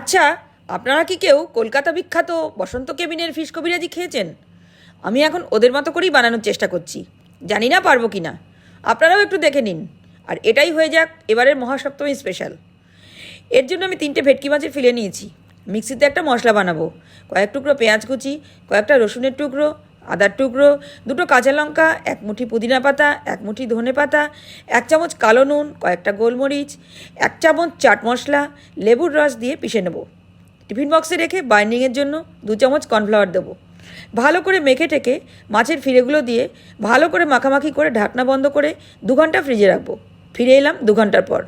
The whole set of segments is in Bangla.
আচ্ছা, আপনারা কি কেউ কলকাতা বিখ্যাত বসন্ত কেবিনের ফিশ কবিরাজি খেয়েছেন? আমি এখন ওদের মতো করেই বানানোর চেষ্টা করছি। জানি না পারবো কি না, আপনারাও একটু দেখে নিন। আর এটাই হয়ে যাক এবারের মহাসপ্তমী স্পেশাল। এর জন্য আমি 3টে ভেটকি মাছের ফিলে নিয়েছি। মিক্সিতে একটা মশলা বানাবো। কয়েক টুকরো পেঁয়াজ কুচি, কয়েকটা রসুনের টুকরো, আদার টুকরো, 2টো কাঁচা লঙ্কা, 1 মুঠি পুদিনা পাতা, 1 মুঠি ধনে পাতা, 1 চামচ কালো নুন, কয়েকটা গোলমরিচ, 1 চামচ চাট মশলা, লেবুর রস দিয়ে পিষে নেব। টিফিন বক্সে রেখে বাইন্ডিংয়ের জন্য 2 চামচ কর্নফ্লাওয়ার দেবো। ভালো করে মেখে টেকে মাছের ফিলেগুলো দিয়ে ভালো করে মাখামাখি করে ঢাকনা বন্ধ করে 2 ঘন্টা ফ্রিজে রাখবো। ফিরে এলাম 2 ঘন্টার পর।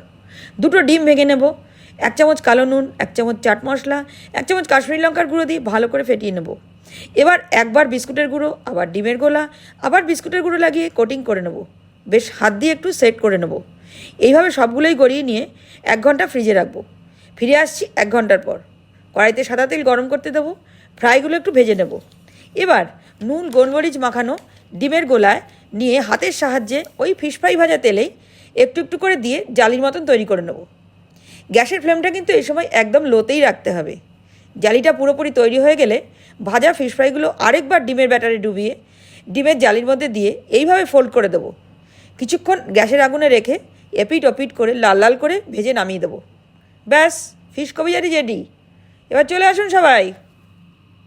2টো ডিম ভেঙে নেব। 1 চামচ কালো নুন, 1 চামচ চাট মশলা, 1 চামচ কাশ্মীরি লঙ্কার গুঁড়ো দিয়ে ভালো করে ফেটিয়ে নেব। এবার একবার বিস্কুটের গুঁড়ো, আবার ডিমের গোলা, আবার বিস্কুটের গুঁড়ো লাগিয়ে কোটিং করে নেব। বেশ হাত দিয়ে একটু সেট করে নেব। এইভাবে সবগুলোই গড়িয়ে নিয়ে 1 ঘন্টা ফ্রিজে রাখবো। ফিরে আসছি 1 ঘন্টার পর। কড়াইতে সাদা তেল গরম করতে দেবো। ফ্রাইগুলো একটু ভেজে নেব। এবার নুন গোলমরিচ মাখানো ডিমের গোলায় নিয়ে হাতের সাহায্যে ওই ফিশ ফ্রাই ভাজা তেলেই একটু একটু করে দিয়ে জালির মতন তৈরি করে নেব। গ্যাসের ফ্লেমটা কিন্তু এই সময় একদম লোতেই রাখতে হবে। জালিটা পুরোপুরি তৈরি হয়ে গেলে ভাজা ফিশ ফ্রাইগুলো আরেকবার ডিমের ব্যাটারে ডুবিয়ে ডিমের জালির মধ্যে দিয়ে এইভাবে ফোল্ড করে দেবো। কিছুক্ষণ গ্যাসের আগুনে রেখে এপিট ওপিট করে লাল লাল করে ভেজে নামিয়ে দেবো। ব্যাস, ফিশ কবিরাজি রেডি। এবার চলে আসুন সবাই।